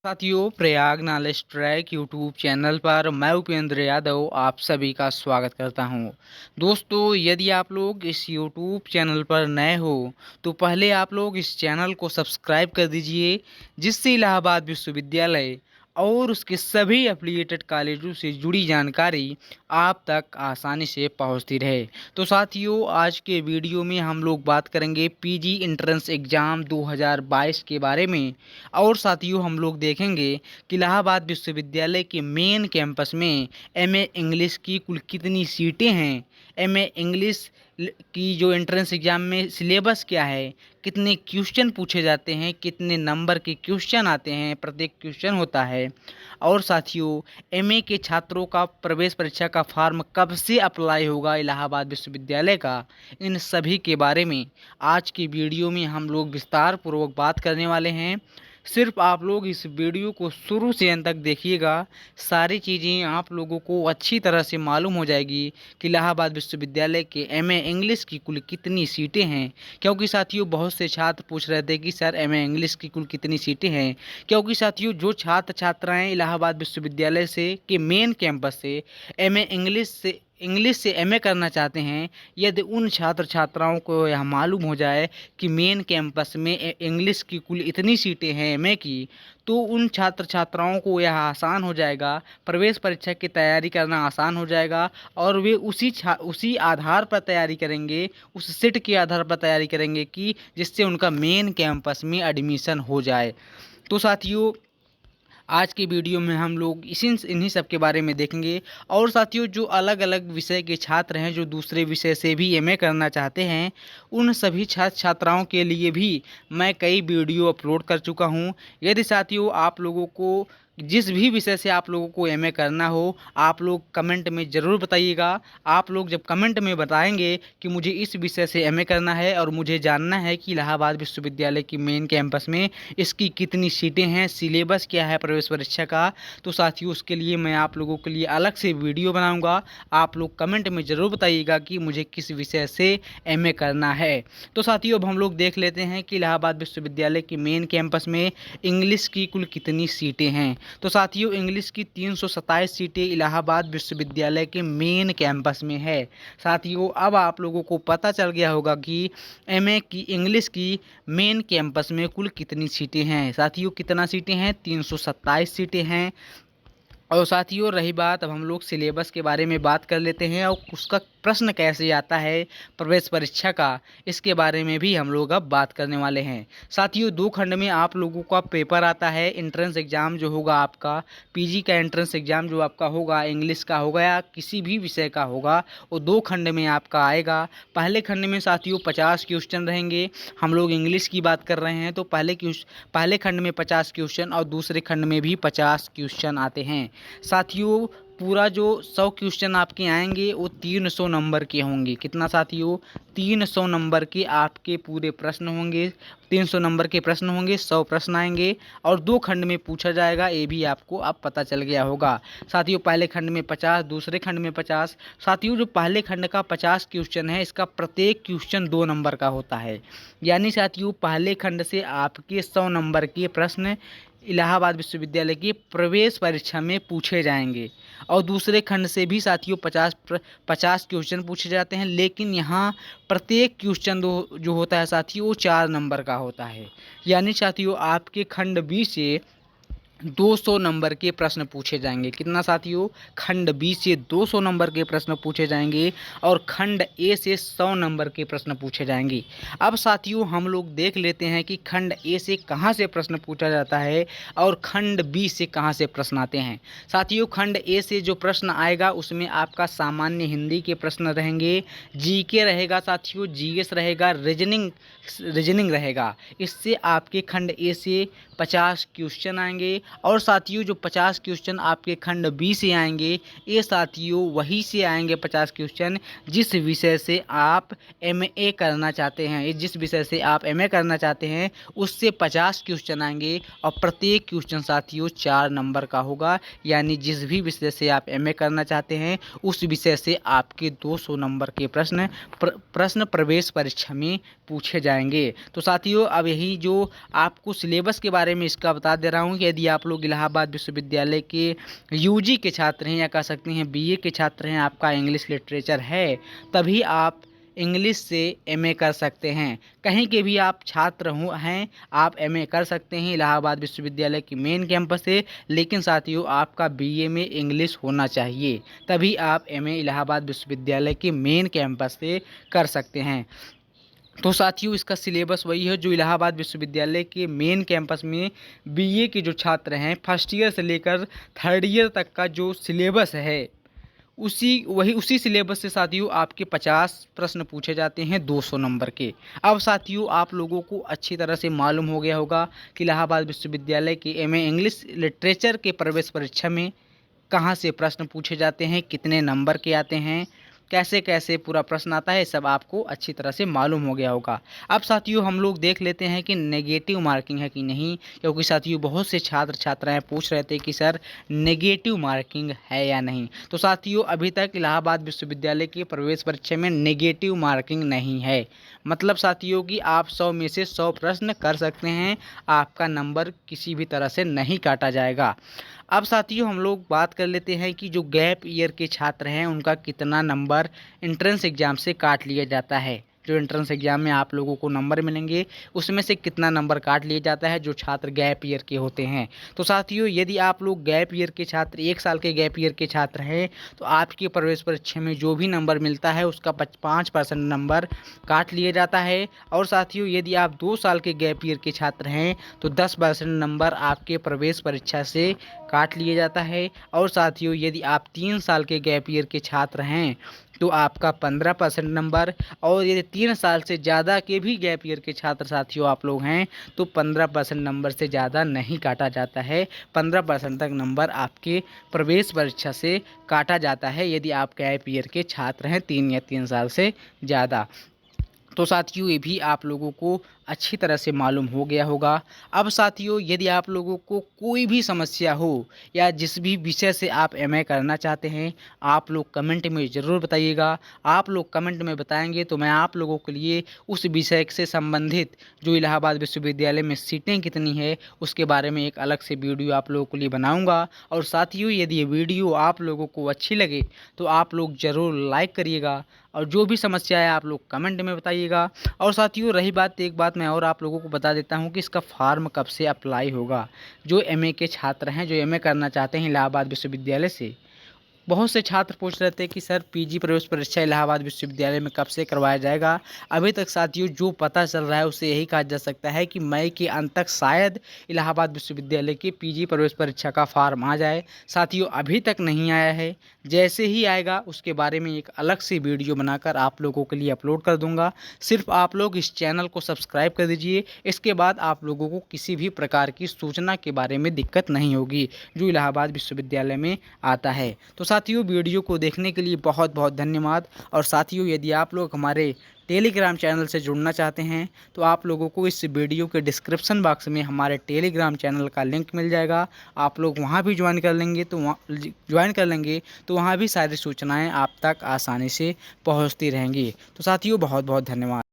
साथियों, Prayag knowledge track YouTube channel पर मैं उपेंद्र यादव आप सभी का स्वागत करता हूं। दोस्तों, यदि आप लोग इस यूट्यूब चैनल पर नए हो तो पहले आप लोग इस चैनल को सब्सक्राइब कर दीजिए, जिससे इलाहाबाद विश्वविद्यालय और उसके सभी एफिलिएटेड कॉलेजों से जुड़ी जानकारी आप तक आसानी से पहुंचती रहे। तो साथियों, आज के वीडियो में हम लोग बात करेंगे पीजी एंट्रेंस एग्ज़ाम 2022 के बारे में। और साथियों, हम लोग देखेंगे कि इलाहाबाद विश्वविद्यालय के मेन कैंपस में एमए इंग्लिश की कुल कितनी सीटें हैं, एमए इंग्लिश की जो एंट्रेंस एग्ज़ाम में सिलेबस क्या है, कितने क्वेश्चन पूछे जाते हैं, कितने नंबर के क्वेश्चन आते हैं, प्रत्येक क्वेश्चन होता है। और साथियों, एमए के छात्रों का प्रवेश परीक्षा का फॉर्म कब से अप्लाई होगा इलाहाबाद विश्वविद्यालय का, इन सभी के बारे में आज की वीडियो में हम लोग विस्तार पूर्वक बात करने वाले हैं। सिर्फ आप लोग इस वीडियो को शुरू से अंत तक देखिएगा, सारी चीज़ें आप लोगों को अच्छी तरह से मालूम हो जाएगी कि इलाहाबाद विश्वविद्यालय के एमए इंग्लिश की कुल कितनी सीटें हैं। क्योंकि साथियों, बहुत से छात्र पूछ रहे थे कि सर एमए इंग्लिश की कुल कितनी सीटें हैं। क्योंकि साथियों, जो छात्र छात्राएँ इलाहाबाद विश्वविद्यालय से के मेन कैंपस से इंग्लिश से एमए करना चाहते हैं, यदि उन छात्र छात्राओं को यह मालूम हो जाए कि मेन कैंपस में इंग्लिश की कुल इतनी सीटें हैं एमए की, तो उन छात्र छात्राओं को यह आसान हो जाएगा, प्रवेश परीक्षा की तैयारी करना आसान हो जाएगा। और वे उसी आधार पर तैयारी करेंगे, उस सीट के आधार पर तैयारी करेंगे कि जिससे उनका मेन कैंपस में एडमिशन हो जाए। तो साथियों, आज की वीडियो में हम लोग इन्हीं सब के बारे में देखेंगे। और साथियों, जो अलग अलग विषय के छात्र हैं, जो दूसरे विषय से भी एमए करना चाहते हैं, उन सभी छात्र छात्राओं के लिए भी मैं कई वीडियो अपलोड कर चुका हूं। यदि साथियों आप लोगों को जिस भी विषय से आप लोगों को एमए करना हो, आप लोग कमेंट में ज़रूर बताइएगा। आप लोग जब कमेंट में बताएंगे कि मुझे इस विषय से एमए करना है और मुझे जानना है कि इलाहाबाद विश्वविद्यालय की मेन कैंपस में इसकी कितनी सीटें हैं, सिलेबस क्या है प्रवेश परीक्षा का, तो साथियों उसके लिए मैं आप लोगों के लिए अलग से वीडियो बनाऊंगा। आप लोग कमेंट में ज़रूर बताइएगा कि मुझे किस विषय से एमए करना है। तो साथियों, अब हम लोग देख लेते हैं कि इलाहाबाद विश्वविद्यालय की मेन कैंपस में इंग्लिश की कुल कितनी सीटें हैं। तो साथियों, इंग्लिश की 327 सीटें इलाहाबाद विश्वविद्यालय के मेन कैंपस में है। साथियों, अब आप लोगों को पता चल गया होगा कि एमए की इंग्लिश की मेन कैंपस में कुल कितनी सीटें हैं। साथियों, कितना सीटें हैं? 327 सीटें हैं। और साथियों, रही बात, अब हम लोग सिलेबस के बारे में बात कर लेते हैं और उसका प्रश्न कैसे आता है प्रवेश परीक्षा का, इसके बारे में भी हम लोग अब बात करने वाले हैं। साथियों, 2 खंड में आप लोगों का पेपर आता है। एंट्रेंस एग्ज़ाम जो होगा आपका, पीजी का एंट्रेंस एग्ज़ाम जो आपका होगा, इंग्लिश का होगा या किसी भी विषय का होगा, वो 2 खंड में आपका आएगा। पहले खंड में साथियों 50 क्वेश्चन रहेंगे। हम लोग इंग्लिश की बात कर रहे हैं, तो पहले खंड में 50 क्वेश्चन और दूसरे खंड में भी 50 क्वेश्चन आते हैं। साथियों, पूरा जो 100 क्वेश्चन आपके आएंगे वो 300 नंबर के होंगे। कितना साथियों? 300 नंबर के आपके पूरे प्रश्न होंगे। 300 नंबर के प्रश्न होंगे, 100 प्रश्न आएंगे और 2 खंड में पूछा जाएगा। ये भी आपको अब पता चल गया होगा। साथियों, पहले खंड में 50, दूसरे खंड में 50। साथियों, जो पहले खंड का 50 क्वेश्चन है, इसका प्रत्येक क्वेश्चन 2 नंबर का होता है। यानी साथियों, पहले खंड से आपके 100 नंबर के प्रश्न इलाहाबाद विश्वविद्यालय की प्रवेश परीक्षा में पूछे जाएंगे। और दूसरे खंड से भी साथियों 50 क्वेश्चन पूछे जाते हैं, लेकिन यहाँ प्रत्येक क्वेश्चन जो होता है साथियों, वो 4 नंबर का होता है। यानी साथियों, आपके खंड बी से 200 नंबर के प्रश्न पूछे जाएंगे। कितना साथियों? खंड बी से 200 नंबर के प्रश्न पूछे जाएंगे और खंड ए से 100 नंबर के प्रश्न पूछे जाएंगे। अब साथियों, हम लोग देख लेते हैं कि खंड ए से कहां से प्रश्न पूछा जाता है और खंड बी से कहां से प्रश्न आते हैं। साथियों, खंड ए से जो प्रश्न आएगा उसमें आपका सामान्य हिंदी के प्रश्न रहेंगे, जीके रहेगा साथियों, जीएस रहेगा, रीजनिंग रहेगा। इससे आपके खंड ए से 50 क्वेश्चन आएंगे। और साथियों, जो 50 क्वेश्चन आपके खंड बी से आएंगे, ये साथियों वही से आएंगे 50 क्वेश्चन जिस विषय से आप एमए करना चाहते हैं। जिस विषय से आप एमए करना चाहते हैं उससे 50 क्वेश्चन आएंगे और प्रत्येक क्वेश्चन साथियों 4 नंबर का होगा। यानी जिस भी विषय से आप एमए करना चाहते हैं उस विषय से आपके 200 नंबर के प्रश्न प्रवेश परीक्षा में पूछे जाएंगे। तो साथियों, अब यही जो आपको सिलेबस के बारे बारे में इसका बता दे रहा हूँ कि यदि आप लोग इलाहाबाद विश्वविद्यालय के यूजी के छात्र हैं या कह सकते हैं बीए के छात्र हैं, आपका इंग्लिश लिटरेचर है, तभी आप इंग्लिश से एमए कर सकते हैं। कहीं के भी आप छात्र हैं, आप एमए कर सकते हैं इलाहाबाद विश्वविद्यालय की मेन कैंपस से, लेकिन साथियों आपका बीए में इंग्लिश होना चाहिए, तभी आप एमए इलाहाबाद विश्वविद्यालय के मेन कैंपस से कर सकते हैं। तो साथियों इसका सिलेबस वही है जो इलाहाबाद विश्वविद्यालय के मेन कैंपस में बीए के जो छात्र हैं फर्स्ट ईयर से लेकर थर्ड ईयर तक का जो सिलेबस है उसी सिलेबस से साथियों आपके 50 प्रश्न पूछे जाते हैं 200 नंबर के। अब साथियों आप लोगों को अच्छी तरह से मालूम हो गया होगा कि इलाहाबाद विश्वविद्यालय के एमए इंग्लिश लिटरेचर के प्रवेश परीक्षा में कहाँ से प्रश्न पूछे जाते हैं, कितने नंबर के आते हैं, कैसे कैसे पूरा प्रश्न आता है, सब आपको अच्छी तरह से मालूम हो गया होगा। अब साथियों हम लोग देख लेते हैं कि नेगेटिव मार्किंग है कि नहीं, क्योंकि साथियों बहुत से छात्र छात्राएं पूछ रहे थे कि सर नेगेटिव मार्किंग है या नहीं। तो साथियों अभी तक इलाहाबाद विश्वविद्यालय की प्रवेश परीक्षा में नेगेटिव मार्किंग नहीं है। मतलब साथियों कि आप 100 में से 100 प्रश्न कर सकते हैं, आपका नंबर किसी भी तरह से नहीं काटा जाएगा। अब साथियों हम लोग बात कर लेते हैं कि जो गैप ईयर के छात्र हैं उनका कितना नंबर एंट्रेंस एग्ज़ाम से काट लिया जाता है। जो एंट्रेंस एग्ज़ाम में आप लोगों को नंबर मिलेंगे उसमें से कितना नंबर काट लिया जाता है जो छात्र गैप ईयर के होते हैं। तो साथियों यदि आप लोग गैप ईयर के छात्र 1 साल के गैप ईयर के छात्र हैं तो आपकी प्रवेश परीक्षा में जो भी नंबर मिलता है उसका 5% नंबर काट लिया जाता है। और साथियों यदि आप 2 साल के गैप ईयर के छात्र हैं तो 10% नंबर आपके प्रवेश परीक्षा से काट लिया जाता है। और साथियों यदि आप 3 साल के गैप ईयर के छात्र हैं तो आपका 15% नंबर, और यदि 3 साल से ज़्यादा के भी गैप ईयर के छात्र साथियों आप लोग हैं तो 15% नंबर से ज़्यादा नहीं काटा जाता है। 15% तक नंबर आपके प्रवेश परीक्षा से काटा जाता है यदि आप गैप ईयर के छात्र हैं 3 साल से ज़्यादा। तो साथियों ये भी आप लोगों को अच्छी तरह से मालूम हो गया होगा। अब साथियों यदि आप लोगों को कोई भी समस्या हो या जिस भी विषय से आप एमए करना चाहते हैं आप लोग कमेंट में ज़रूर बताइएगा। आप लोग कमेंट में बताएंगे तो मैं आप लोगों के लिए उस विषय से संबंधित जो इलाहाबाद विश्वविद्यालय में सीटें कितनी है उसके बारे में एक अलग से वीडियो आप लोगों के लिए बनाऊँगा। और साथियों यदि ये वीडियो आप लोगों को अच्छी लगे तो आप लोग ज़रूर लाइक करिएगा और जो भी समस्या है आप लोग कमेंट में बताइएगा। और साथियों रही बात एक बात मैं और आप लोगों को बता देता हूं कि इसका फॉर्म कब से अप्लाई होगा। जो एमए के छात्र हैं जो एमए करना चाहते हैं इलाहाबाद विश्वविद्यालय से, बहुत से छात्र पूछ रहे थे कि सर पीजी प्रवेश परीक्षा इलाहाबाद विश्वविद्यालय में कब से करवाया जाएगा। अभी तक साथियों जो पता चल रहा है उससे यही कहा जा सकता है कि मई के अंत तक शायद इलाहाबाद विश्वविद्यालय की पीजी प्रवेश परीक्षा का फॉर्म आ जाए। साथियों अभी तक नहीं आया है, जैसे ही आएगा उसके बारे में एक अलग से वीडियो बनाकर आप लोगों के लिए अपलोड कर दूंगा। सिर्फ आप लोग इस चैनल को सब्सक्राइब कर दीजिए, इसके बाद आप लोगों को किसी भी प्रकार की सूचना के बारे में दिक्कत नहीं होगी जो इलाहाबाद विश्वविद्यालय में आता है। तो साथियों वीडियो को देखने के लिए बहुत बहुत धन्यवाद। और साथियों यदि आप लोग हमारे टेलीग्राम चैनल से जुड़ना चाहते हैं तो आप लोगों को इस वीडियो के डिस्क्रिप्शन बॉक्स में हमारे टेलीग्राम चैनल का लिंक मिल जाएगा। आप लोग वहां भी ज्वाइन कर लेंगे तो वहाँ भी सारी सूचनाएं आप तक आसानी से पहुंचती रहेंगी। तो साथियों बहुत बहुत धन्यवाद।